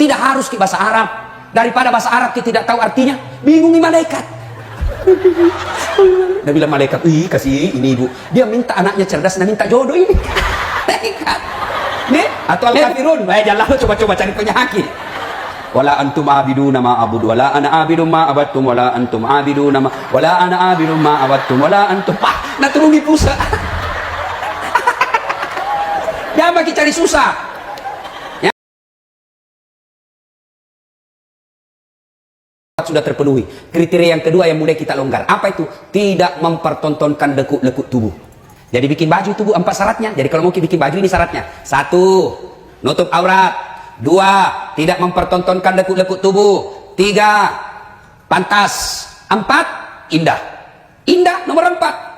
Tidak harus ke bahasa Arab. Daripada bahasa Arab kita tidak tahu artinya, bingungi malaikat. Dia bilang malaikat, ih kasih ini ibu. Dia minta anaknya cerdas, dan minta jodoh ini. Malaikat. Nih, atau al-kafirun. Baik, jangan lalu coba-coba cari penyakit. Wala antum abiduna ma abud wala ana abidum ma abattum wala antum abiduna ma wala ana abidum ma abattum wala antum. Nah turungi pusat. Jangan bagi cari susah. Ya. Sudah terpenuhi. Kriteria yang kedua yang mulai kita longgar. Apa itu? Tidak mempertontonkan lekuk-lekuk tubuh. Jadi bikin baju tubuh 4 syaratnya. Jadi kalau mau bikin baju ini syaratnya. 1. Nutup aurat. 2. Tidak mempertontonkan lekuk-lekuk tubuh. 3. Pantas. 4. Indah. Indah nomor 4.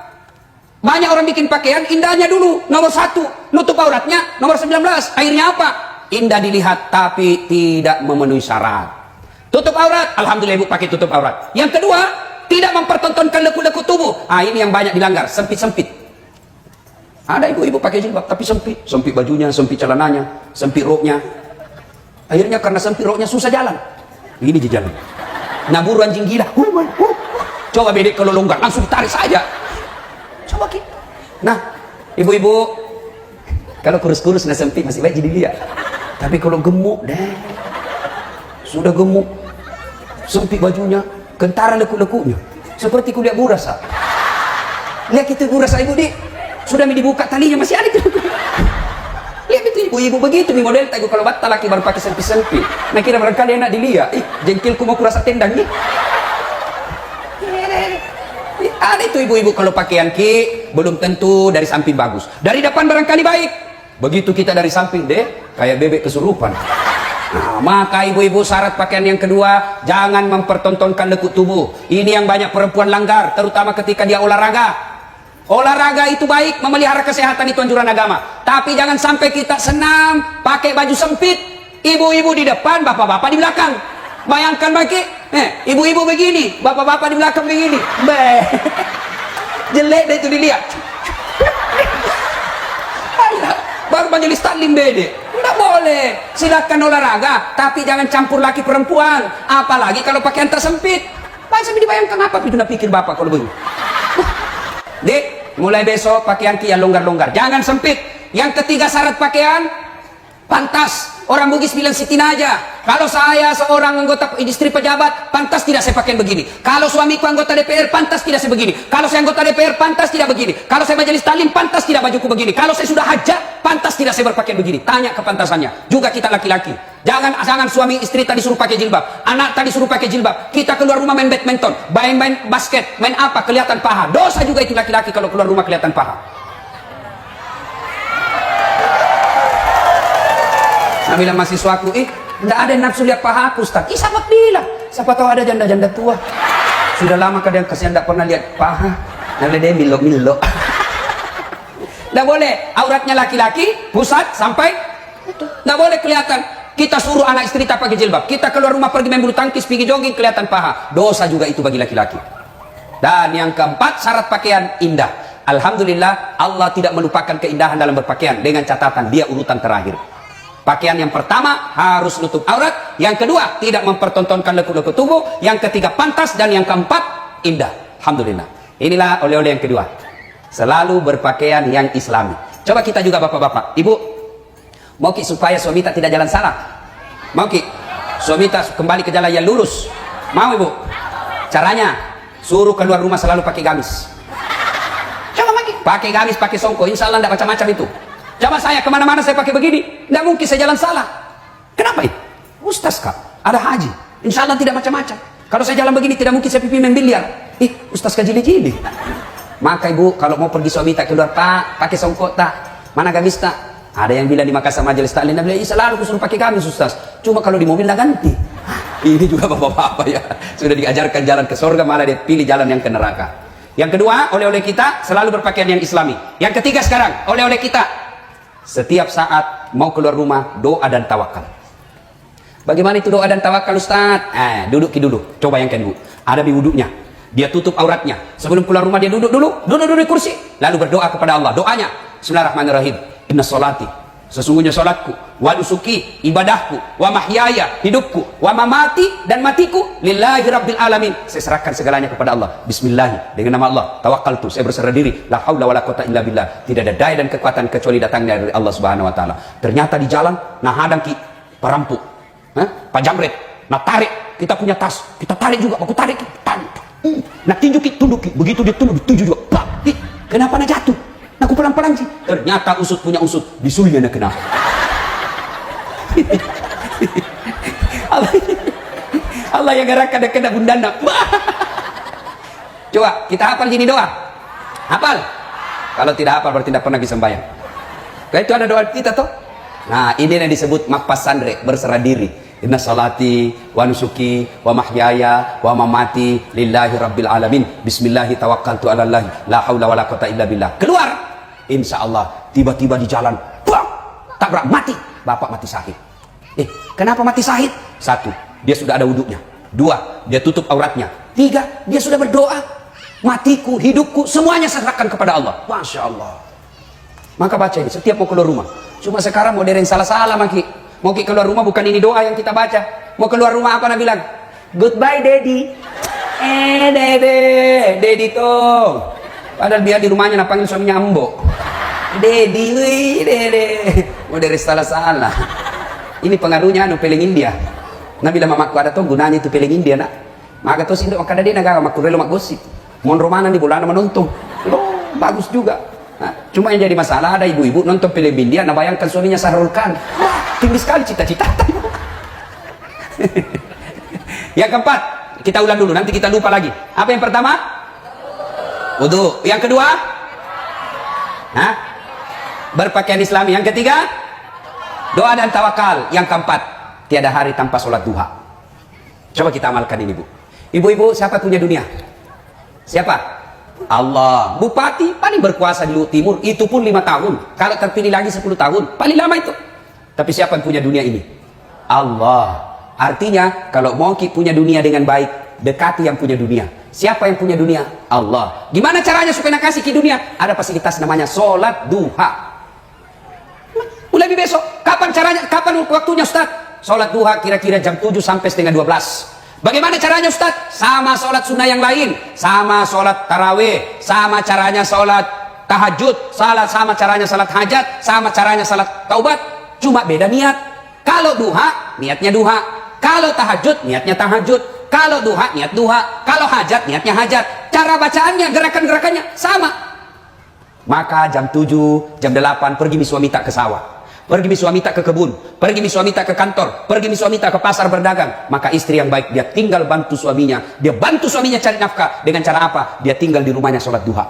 Banyak orang bikin pakaian, indahnya dulu nomor 1. Nutup auratnya nomor 19. Akhirnya apa? Indah dilihat tapi tidak memenuhi syarat. Tutup aurat, alhamdulillah ibu pakai tutup aurat. Yang kedua, tidak mempertontonkan lekuk-lekuk tubuh. Ini yang banyak dilanggar, sempit-sempit. Ada ibu-ibu pakai jilbab tapi sempit. Sempit bajunya, sempit celananya, sempit roknya. Akhirnya karena sempit roknya susah jalan. Ini dia jalan. Naburu anjing gila. Coba bedek kalau longgar, langsung ditarik saja. Coba kita. Nah, ibu-ibu, kalau kurus-kurus nah sempit masih baik jadi lihat. Tapi kalau gemuk, sudah gemuk, sempit bajunya, kentara lekuk-lekuknya. Seperti kuliah burasa. Lihat itu burasa ibu di, sudah dibuka talinya masih ada. Lihat itu ibu-ibu begitu nih model tahu kalau batal laki baru pakai sempit-sempit. Nah kira barangkali enak dilihat. Jengkelku mau kurasa tendang nih. Ada itu ibu-ibu kalau pakaian ki belum tentu dari samping bagus. Dari depan barangkali baik. Begitu kita dari samping deh kayak bebek kesurupan. Nah, maka ibu-ibu syarat pakaian yang kedua, jangan mempertontonkan lekuk tubuh. Ini yang banyak perempuan langgar, terutama ketika dia olahraga. Olahraga itu baik, memelihara kesehatan itu anjuran agama. Tapi jangan sampai kita senam pakai baju sempit. Ibu-ibu di depan, bapak-bapak di belakang. Bayangkan bagi, ibu-ibu begini, bapak-bapak di belakang begini. Jelek deh itu dilihat. Baru majelis taklim bede. Tidak boleh. Silakan olahraga, tapi jangan campur laki perempuan. Apalagi kalau pakaian tak sempit. Sampai dibayangkan apa itu nak pikir bapak kalau begini. Dek, mulai besok pakaian yang longgar-longgar, jangan sempit. Yang ketiga syarat pakaian pantas. Orang Bugis bilang sitina aja. Kalau saya seorang anggota istri pejabat, pantas tidak saya pakaian begini. Kalau suamiku anggota DPR, pantas tidak saya begini. Kalau saya anggota DPR, pantas tidak begini. Kalau saya majelis taklim, pantas tidak bajuku begini. Kalau saya sudah hajat, pantas tidak saya berpakaian begini. Tanya kepantasannya. Juga kita laki-laki. Jangan suami istri tadi suruh pakai jilbab, anak tadi suruh pakai jilbab. Kita keluar rumah main badminton, main basket, main apa kelihatan paha. Dosa juga itu laki-laki kalau keluar rumah kelihatan paha. Nah bilang mahasiswaku, tidak ada yang nafsu lihat paha aku Ustaz. Siapa bilang? Siapa tahu ada janda-janda tua. Sudah lama kadang kasihan tidak pernah lihat paha. Nah dia milo-milo. Tidak boleh. Auratnya laki-laki, pusat sampai. Tidak boleh kelihatan. Kita suruh anak istri tak pakai jilbab. Kita keluar rumah pergi main bulu tangkis, pergi jogging, kelihatan paha. Dosa juga itu bagi laki-laki. Dan yang keempat, syarat pakaian indah. Alhamdulillah, Allah tidak melupakan keindahan dalam berpakaian. Dengan catatan, dia urutan terakhir. Pakaian yang pertama harus nutup aurat, yang kedua tidak mempertontonkan lekuk-lekuk tubuh, yang ketiga pantas, dan yang keempat indah. Alhamdulillah. Inilah oleh-oleh yang kedua. Selalu berpakaian yang islami. Coba kita juga bapak-bapak, ibu, mau ki supaya suami tak tidak jalan salah? Mau ki suami tak kembali ke jalan yang lurus? Mau ibu? Caranya suruh keluar rumah selalu pakai gamis. Coba pakai gamis, pakai songko, insya Allah tidak macam-macam itu. Coba saya kemana-mana saya pakai begini, tidak mungkin saya jalan salah. Kenapa itu? Ustaz kak, ada haji, insya Allah tidak macam-macam. Kalau saya jalan begini tidak mungkin saya pipi main biliar. Ustaz kak jili-jili. Maka ibu kalau mau pergi suami tak keluar pak, pakai songkok tak, mana gamis tak? Ada yang bilang di Makassar majelis taklim, dia bilang selalu suruh pakai gamis Ustaz. Cuma kalau di mobil dah ganti. Ini juga bapak-bapak ya, sudah diajarkan jalan ke surga malah dia pilih jalan yang ke neraka. Yang kedua, oleh-oleh kita selalu berpakaian yang islami. Yang ketiga sekarang, oleh-oleh kita setiap saat mau keluar rumah doa dan tawakal. Bagaimana itu doa dan tawakal Ustaz? Duduk coba bayangkan dulu. Ada di wuduknya, dia tutup auratnya. Sebelum keluar rumah dia duduk dulu di kursi, lalu berdoa kepada Allah. Doanya Bismillahirrahmanirrahim. Inna sholati Sesungguhnya salatku, wa nusuki, ibadahku, wa mahyaya, hidupku, wa mamati, dan matiku lillahi rabbil alamin. Saya serahkan segalanya kepada Allah. Bismillah, dengan nama Allah tawakkaltu, saya berserah diri. La haula wala quwata illa billah. Tidak ada daya dan kekuatan kecuali datangnya dari Allah Subhanahu wa taala. Ternyata di jalan nah hadang ki perampok. Pak Jamret, nah tarik, kita punya tas, kita tarik juga, aku tarik, nah tinjuki, tunduki, begitu dia tunduk, dituju juga. Kenapa nak jatuh? Aku pelan-pelan sih. Ternyata usut punya usut, bisulnya nak kena. Allah yang gerakan dia kena bundana. Coba kita hafal gini doa. Hafal? Kalau tidak hafal berarti tidak pernah sembahyang. Kayak itu ada doa kita tuh. Nah, ini yang disebut makpas sandre, berserah diri. Inna salati wa nusuki wa mahyaya wa mamati lillahi rabbil alamin. Bismillahi tawakkaltu ala Allah. La haula wala quwata illa billah. Keluar. Insya Allah tiba-tiba di jalan bang, tabrak, mati. Bapak mati syahid. Kenapa mati syahid? Satu, dia sudah ada wuduknya. Dua, dia tutup auratnya. Tiga, dia sudah berdoa. Matiku, hidupku, semuanya serahkan kepada Allah. Masya Allah. Maka baca ini setiap mau keluar rumah. Cuma sekarang modern salah-salah maki. Mau keluar rumah bukan ini doa yang kita baca. Mau keluar rumah apa nak bilang? Goodbye daddy. Daddy tuh. Padahal dia di rumahnya nak panggil suaminya Ambo. Dedi, mau dari salah-salah. Ini pengaruhnya anu peling India. Nabi lama makku ada tuh gunanya itu peling India nak. Maka tuh sih maka ada dia naga makku relo mak gosip. Mon romanan di bulan menonton. Oh, bagus juga. Nah, cuma yang jadi masalah ada ibu-ibu nonton film India, nah bayangkan suaminya Sahrul Khan. Tinggi sekali cita-cita. Yang keempat, kita ulang dulu nanti kita lupa lagi. Apa yang pertama? Wudu. Yang kedua? Berpakaian Islami. Yang ketiga? Doa dan tawakal. Yang keempat, tiada hari tanpa sholat duha. Coba kita amalkan ini, Bu. Ibu-ibu, siapa punya dunia? Siapa? Allah. Bupati paling berkuasa di Luhut Timur, itu pun 5 tahun. Kalau terpilih lagi 10 tahun, paling lama itu. Tapi siapa yang punya dunia ini? Allah. Artinya, kalau mau punya dunia dengan baik, dekati yang punya dunia. Siapa yang punya dunia? Allah. Gimana caranya supaya nak kasih ke dunia? Ada fasilitas namanya sholat duha. Mulai besok. Kapan caranya? Kapan waktunya Ustaz? Sholat duha kira-kira jam 7 sampai setengah 12. Bagaimana caranya Ustaz? Sama sholat sunnah yang lain. Sama sholat tarawih. Sama caranya sholat tahajud. Sama caranya sholat hajat. Sama caranya sholat taubat. Cuma beda niat. Kalau duha, niatnya duha. Kalau tahajud, niatnya tahajud. Kalau duha, niat duha. Kalau hajat, niatnya hajat. Cara bacaannya, gerakan-gerakannya sama. Maka jam 7, jam 8 pergi miswamita ke sawah. Pergi miswamita ke kebun. Pergi miswamita ke kantor. Pergi miswamita ke pasar berdagang. Maka istri yang baik, dia tinggal bantu suaminya. Dia bantu suaminya cari nafkah. Dengan cara apa? Dia tinggal di rumahnya sholat duha.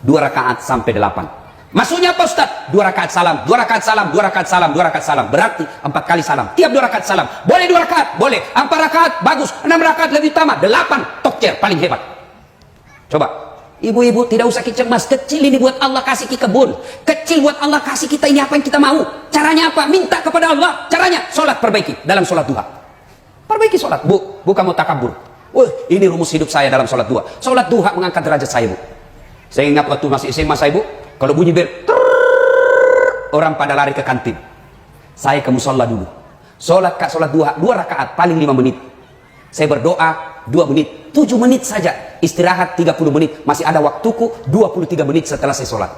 2 rakaat sampai 8. Maksudnya apa Ustaz? 2 rakaat salam, 2 rakaat salam, 2 rakaat salam, 2 rakaat salam. Berarti 4 kali salam. Tiap 2 rakaat salam. Boleh 2 rakaat? Boleh. 4 rakaat? Bagus. 6 rakaat lebih utama. 8 tokcer paling hebat. Coba. Ibu-ibu tidak usah cemas. Kecil ini buat Allah kasih ke kebun. Kecil buat Allah kasih kita ini apa yang kita mau. Caranya apa? Minta kepada Allah. Caranya sholat perbaiki dalam sholat duha. Perbaiki sholat. Bu, bukan mau takabur. Ini rumus hidup saya dalam sholat duha. Sholat duha mengangkat derajat saya, Bu. Saya ingat waktu masih SMA saya, Bu. Kalau bunyi bel, orang pada lari ke kantin. Saya ke musola dulu. Sholat duha 2 rakaat paling 5 menit. Saya berdoa 2 menit, 7 menit saja. Istirahat 30 menit. Masih ada waktuku 23 menit setelah saya sholat.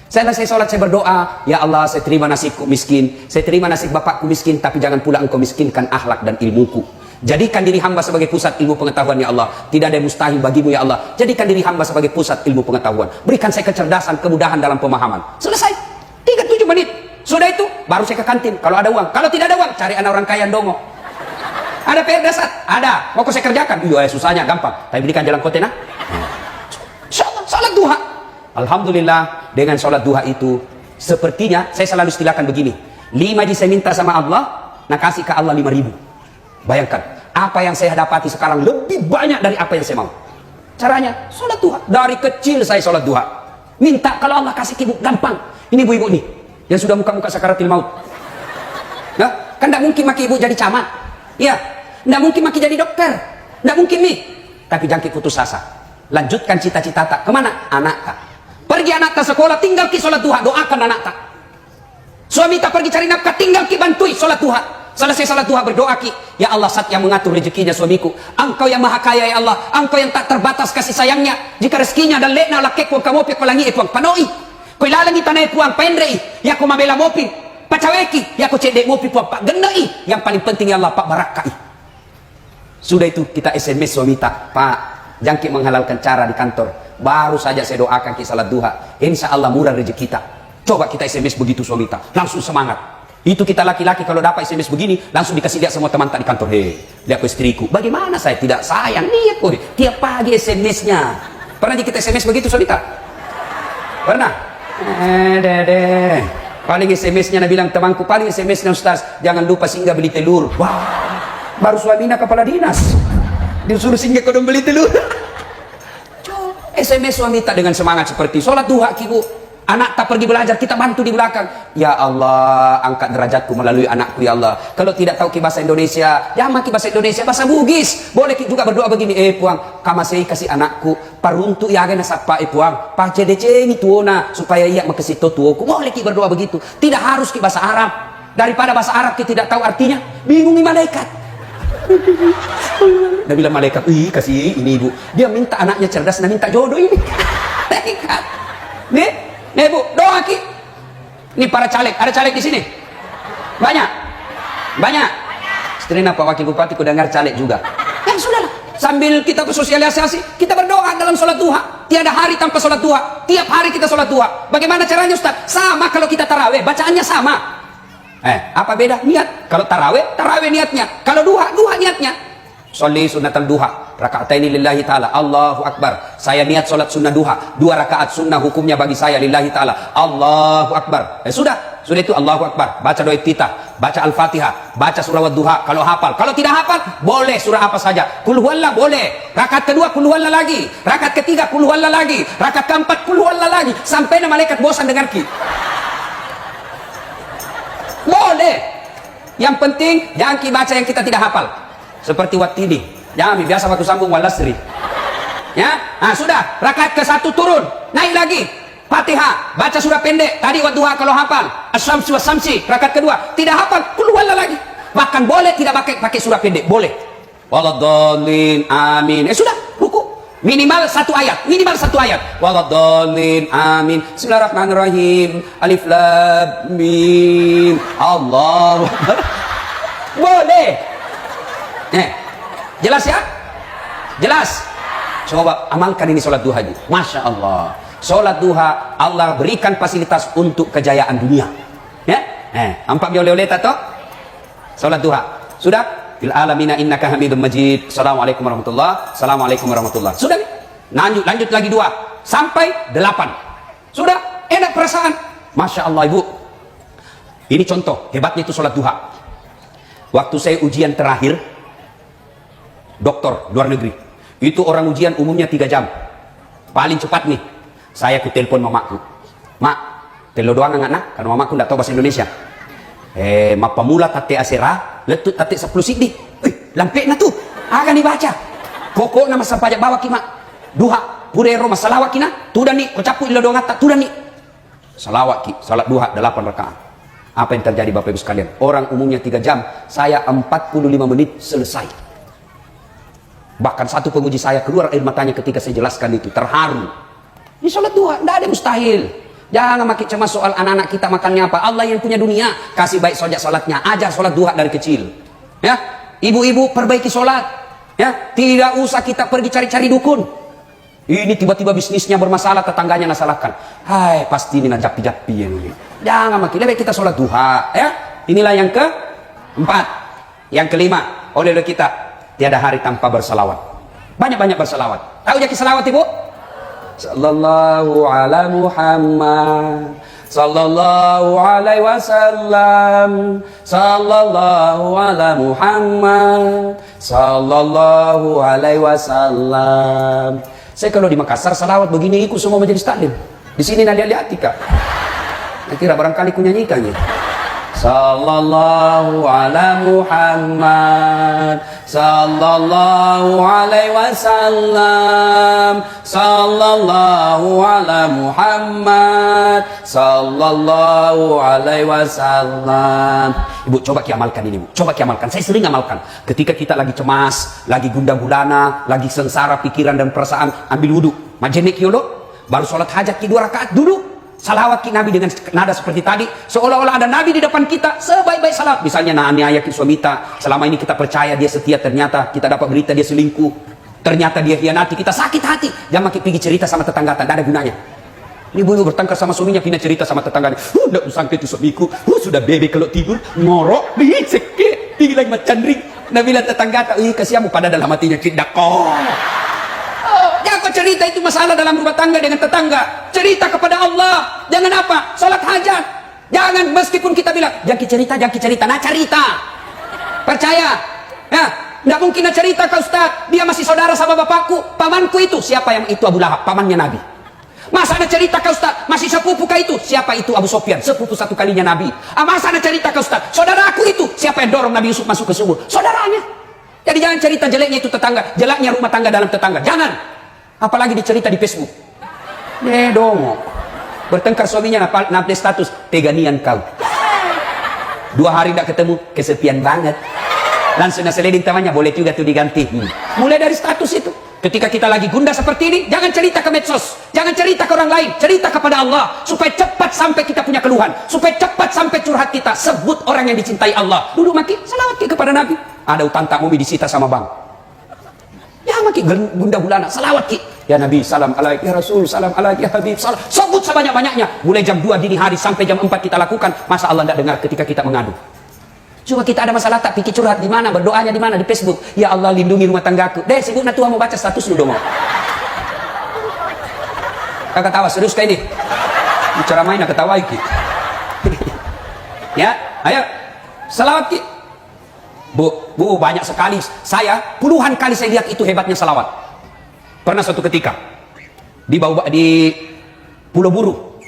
Setelah saya sholat saya berdoa, ya Allah saya terima nasibku miskin. Saya terima nasib bapakku miskin. Tapi jangan pula engkau miskinkan akhlak dan ilmuku. Jadikan diri hamba sebagai pusat ilmu pengetahuan ya Allah. Tidak ada yang mustahil bagimu ya Allah. Jadikan diri hamba sebagai pusat ilmu pengetahuan. Berikan saya kecerdasan, kemudahan dalam pemahaman. Selesai. 37 menit. Sudah itu baru saya ke kantin kalau ada uang. Kalau tidak ada uang, cari anak orang kaya dongo. Ada PR dasar? Ada. Mau saya kerjakan? Iya, susahnya gampang. Tapi berikan jalan kote nah. Salat duha. Alhamdulillah dengan salat duha itu sepertinya saya selalu istilahkan begini. 5 saya minta sama Allah, nah kasih ke Allah 5.000. Bayangkan, apa yang saya dapati sekarang lebih banyak dari apa yang saya mau. Caranya, sholat duha. Dari kecil saya sholat duha. Minta kalau Allah kasih ibu, gampang. Ini ibu-ibu nih, yang sudah muka-muka sakaratil maut. Nah, kan tidak mungkin maki ibu jadi camat. Iya, tidak mungkin maki jadi dokter. Tidak mungkin nih. Tapi jangan putus asa. Lanjutkan cita-cita tak. Kemana? Anak tak. Pergi anak tak sekolah, tinggal ki sholat duha. Doakan anak tak. Suami tak pergi cari nafkah, tinggal ki bantui sholat duha. Selesai sholat duha berdoa ki, ya Allah zat yang mengatur rezekinya suamiku, engkau yang maha kaya ya Allah, engkau yang tak terbatas kasih sayangnya. Jika rezekinya dan lekna lakek kuang kamopi kolangi puang panoi, kau lalangi tanah puang pendrei, ya kau mabela mopi, pacaweki, ya kau cedek mopi puang pak gendai. Yang paling penting ya Allah pak barakai. Sudah itu kita SMS suami tak, Pak, jangkit menghalalkan cara di kantor. Baru saja saya doakan ki salat duha, insya Allah murah rezeki kita. Coba kita SMS begitu suami tak, langsung semangat. Itu kita laki-laki kalau dapat SMS begini, langsung dikasih lihat semua teman tak di kantor. Hei, lihat istriku. Bagaimana saya tidak sayang? Lihat kok, tiap pagi SMS-nya. Pernah kita SMS begitu suami tak? Pernah? Dede. Paling SMS-nya bilang temanku, paling SMS-nya Ustaz, jangan lupa singgah beli telur. Wah, baru suaminya kepala dinas. Disuruh singgah kodong beli telur. SMS suami tak dengan semangat seperti sholat duha kibu. Anak tak pergi belajar, kita bantu di belakang. Ya Allah, angkat derajatku melalui anakku ya Allah. Kalau tidak tahu ki bahasa Indonesia, jangan ki bahasa Indonesia, bahasa Bugis. Boleh ki juga berdoa begini, puang, kamasei kasih anakku paruntu ya agak nasapa puang, pacedece ini tuona supaya ia makasih tuoku. Boleh ki berdoa begitu. Tidak harus ki bahasa Arab. Daripada bahasa Arab ki tidak tahu artinya, bingungi malaikat. Dia bilang malaikat, ih kasih ini ibu. Dia minta anaknya cerdas, dan minta jodoh ini. Malaikat. Nih bu, doa ki. Ini para caleg, ada caleg di sini? Banyak? Banyak? Seterina Pak Wakil Bupati, ku dengar caleg juga. Ya sudahlah, sambil kita bersosialisasi, kita berdoa dalam sholat duha. Tiada hari tanpa sholat duha. Tiap hari kita sholat duha. Bagaimana caranya Ustaz? Sama kalau kita taraweh, bacaannya sama. Apa beda? Niat. Kalau taraweh, taraweh niatnya. Kalau duha, duha niatnya. Sholli sunnatal duha, rakaataini lillahi ta'ala, Allahu Akbar. Saya niat sholat sunnah duha, 2 rakaat sunnah hukumnya bagi saya lillahi ta'ala, Allahu Akbar. Sudah itu Allahu Akbar. Baca doa iftitah, baca Al-Fatihah, baca surah Wadduha kalau hafal. Kalau tidak hafal, boleh surah apa saja. Qul huwallah boleh. Rakaat kedua qul huwallah lagi. Rakaat ketiga qul huwallah lagi. Rakaat keempat qul huwallah lagi. Sampai malaikat bosan dengar ki. Boleh. Yang penting jangan ki baca yang kita tidak hafal. Seperti Wattini, jangan biasa waktu sambung walasri. Ya, sudah. Rakaat ke-1 turun, naik lagi. Fatihah, baca surah pendek. Tadi Wadduha kalau hafal. Asy-Syamsu was-Syamsi. Rakaat kedua tidak hafal, qul huwallah lagi. Bahkan boleh tidak pakai surah pendek, boleh. Waladhdallin, amin. Sudah, ruku. Minimal 1 ayat, minimal 1 ayat. Waladhdallin, amin. Bismillahirrahmanirrahim. Alif lam mim. Allahu Akbar. Boleh. Jelas ya? Jelas? Coba amalkan ini sholat duha. Masya Allah. Sholat duha Allah berikan fasilitas untuk kejayaan dunia. Ya? Nampak oleh-oleh tato? Sholat duha. Sudah? Fil alamina innaka hamidum majid. Assalamualaikum warahmatullahi. Assalamualaikum warahmatullahi. Sudah? Lanjut lagi 2 sampai 8. Sudah? Enak perasaan. Masya Allah ibu. Ini contoh hebatnya itu sholat duha. Waktu saya ujian terakhir doktor luar negeri, itu orang ujian umumnya 3 jam paling cepat nih. Saya ku telepon mamaku, mak telo doang anak karena mamaku tidak tahu bahasa Indonesia. Mak pemula tate asera letut tate 10 sidik lampe na tuh akan dibaca pokok nama sampajak bawa ki mak duha purero masalawat kina tuh dan nih kocapu ilo doang tak tuh dan nih salawat ki salat duha 8 rakaat. Apa yang terjadi Bapak Ibu sekalian? Orang umumnya 3 jam, saya 45 menit selesai. Bahkan satu penguji saya keluar air matanya ketika saya jelaskan itu, terharu. Ini sholat duha, tidak ada mustahil. Jangan makin cemas soal anak-anak kita makannya apa. Allah yang punya dunia, kasih baik sojak sholatnya. Ajar sholat duha dari kecil. Ya, ibu-ibu perbaiki sholat. Ya, tidak usah kita pergi cari-cari dukun. Ini tiba-tiba bisnisnya bermasalah, tetangganya nasalahkan. Hai, pasti ini najapi-japi ini. Jangan makin lebih kita sholat duha. Ya, inilah yang ke-4. Yang kelima, oleh kita. Tiada hari tanpa bersalawat. Banyak-banyak bersalawat. Tahu jadi salawat ibu? Sallallahu ala Muhammad, sallallahu alaihi wasallam, sallallahu ala Muhammad, sallallahu alaihi wasallam. Saya kalau di Makassar salawat begini ikut semua majelis taklim. Di sini nak lihat-lihat tika. Kira barangkali ku nyanyikannya. Sallallahu ala Muhammad, sallallahu alaihi wasallam, sallallahu ala Muhammad, sallallahu alaihi wasallam. Ibu coba kiamalkan ini, Bu. Coba kiamalkan. Saya sering amalkan. Ketika kita lagi cemas, lagi gundah gulana, lagi sengsara pikiran dan perasaan, ambil wudhu, majenik yolo, baru sholat hajat 2 rakaat dulu. Salawat ki Nabi dengan nada seperti tadi, seolah-olah ada Nabi di depan kita, sebaik-baik salawat. Misalnya aniaya ki suamita, selama ini kita percaya dia setia, ternyata kita dapat berita dia selingkuh, ternyata dia hianati, kita sakit hati. Jangan pergi cerita sama tetangga, tidak ada gunanya. Ini ibu bertengkar sama suaminya, pindah cerita sama tetangganya, tidak usangka itu suamiku, sudah bebe kalau tidur ngorok, sekit, tinggi lagi macam ring. Nabi bilang tetangga, kasihamu pada dalam hatinya tidak kok. Jangan cerita itu masalah dalam rumah tangga dengan tetangga. Cerita kepada Allah. Jangan apa? Salat hajat. Jangan meskipun kita bilang jangan cerita. Nah cerita. Percaya. Ya, tidak mungkin nak cerita ke Ustaz. Dia masih saudara sama bapakku, pamanku itu. Siapa yang itu? Abu Lahab, pamannya Nabi. Masa ada cerita ke Ustaz? Masih sepupu kah itu? Siapa itu? Abu Sofyan, sepupu satu kalinya Nabi. Masa ada cerita ke Ustaz? Saudaraku itu. Siapa yang dorong Nabi Yusuf masuk ke sumur? Saudaranya. Jadi jangan cerita jeleknya itu tetangga, jeleknya rumah tangga dalam tetangga. Jangan. Apalagi dicerita di Facebook. Dong. Bertengkar suaminya, update status, teganian kau. 2 hari tidak ketemu, kesepian banget. Langsung naseledin temannya, boleh juga tuh diganti. Mulai dari status itu. Ketika kita lagi gundah seperti ini, jangan cerita ke medsos, jangan cerita ke orang lain, cerita kepada Allah, supaya cepat sampai kita punya keluhan, supaya cepat sampai curhat kita. Sebut orang yang dicintai Allah. Duduk maki, salawat kepada Nabi. Ada utang tak mau disita sama bank. Ya maki gundah gulana, salawat ki. Ya Nabi, salam alaik, ya Rasul, salam alaik, ya Habib, salam. Sebut sebanyak-banyaknya. Mulai jam 2 dini hari sampai jam 4 kita lakukan. Masa Allah tidak dengar ketika kita mengadu? Coba kita ada masalah tak pikir curhat di mana, berdoanya di mana? Di Facebook. Ya Allah lindungi rumah tanggaku. Deh sibuk nak Tuhan mau baca status lu dong. Kakak tawa serius kayak ini. Bicara main nak ketawa iki. Ya, ayo. Salawat ki. Bu, banyak sekali. Saya puluhan kali saya lihat itu hebatnya salawat. Pernah suatu ketika di Pulau Buru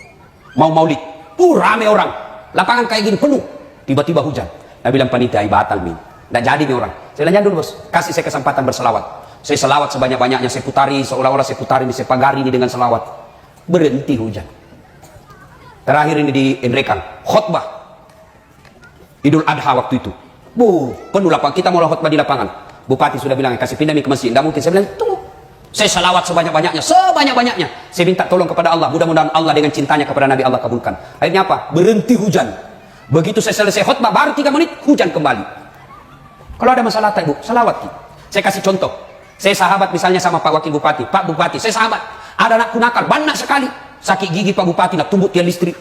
mau maulid, rame orang, lapangan kayak gini penuh, tiba-tiba hujan. Saya bilang panitia batal min, nggak jadi nih orang. Saya bilang dulu bos, kasih saya kesempatan berselawat. Saya selawat sebanyak-banyaknya, saya putari seolah-olah saya putari ini, saya pagari ini dengan selawat. Berhenti hujan. Terakhir ini di Enrekan, khutbah Idul Adha waktu itu. Penuh lapangan, kita mau khutbah di lapangan. Bupati sudah bilang kasih pindah nih ke masjid, nggak mungkin. Saya bilang tunggu. Saya salawat sebanyak-banyaknya. Saya minta tolong kepada Allah. Mudah-mudahan Allah dengan cintanya kepada Nabi Allah kabulkan. Akhirnya apa? Berhenti hujan. Begitu saya selesai khutbah, baru 3 menit, hujan kembali. Kalau ada masalah tak Ibu, salawat. Saya kasih contoh. Saya sahabat misalnya sama Pak Wakil Bupati. Pak Bupati, saya sahabat. Ada anak nakal, banyak sekali. Sakit gigi Pak Bupati, nak tumbuk tiang listrik.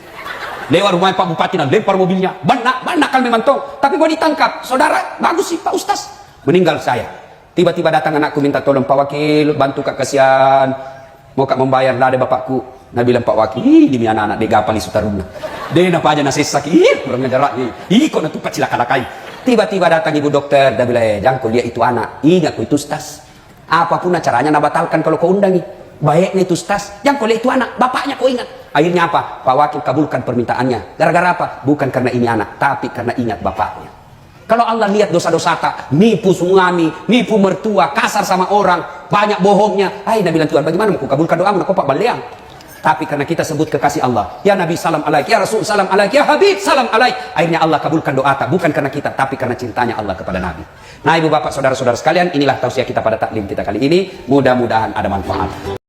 Lewat rumah Pak Bupati, nak lempar mobilnya. Banyak nakal memang toh. Tapi mau ditangkap. Saudara, bagus sih Pak Ustaz. Meninggal saya. Tiba-tiba datang anakku minta tolong, Pak Wakil bantu kak kasihan, mau kak membayar lah ada bapakku. Nah bilang Pak Wakil, demi anak-anak dia gapal di Sutaruna. Dia apa aja nasi sakit, orang ngajarak ni. Kok nak tupat silaka-lakai. Tiba-tiba datang ibu dokter, dia bilang, jangan kau lihat itu anak, ingat kau itu Ustaz. Apapun caranya nak batalkan kalau kau undangi. Baiknya itu Ustaz, jangan kau lihat itu anak, bapaknya kau ingat. Akhirnya apa? Pak Wakil kabulkan permintaannya. Gara-gara apa? Bukan karena ini anak, tapi karena ingat bapaknya. Kalau Allah lihat dosa-dosa tak, nipu suami, nipu mertua, kasar sama orang, banyak bohongnya. Nabi bilang Tuhan, bagaimana aku kabulkan doamu? Kau Pak Baleang. Tapi karena kita sebut kekasih Allah, ya Nabi salam alaik, ya Rasul salam alaik, ya Habib salam alaik. Akhirnya Allah kabulkan doa tak, bukan karena kita, tapi karena cintanya Allah kepada Nabi. Nah ibu bapak saudara-saudara sekalian, inilah tausiah kita pada taklim kita kali ini. Mudah-mudahan ada manfaat.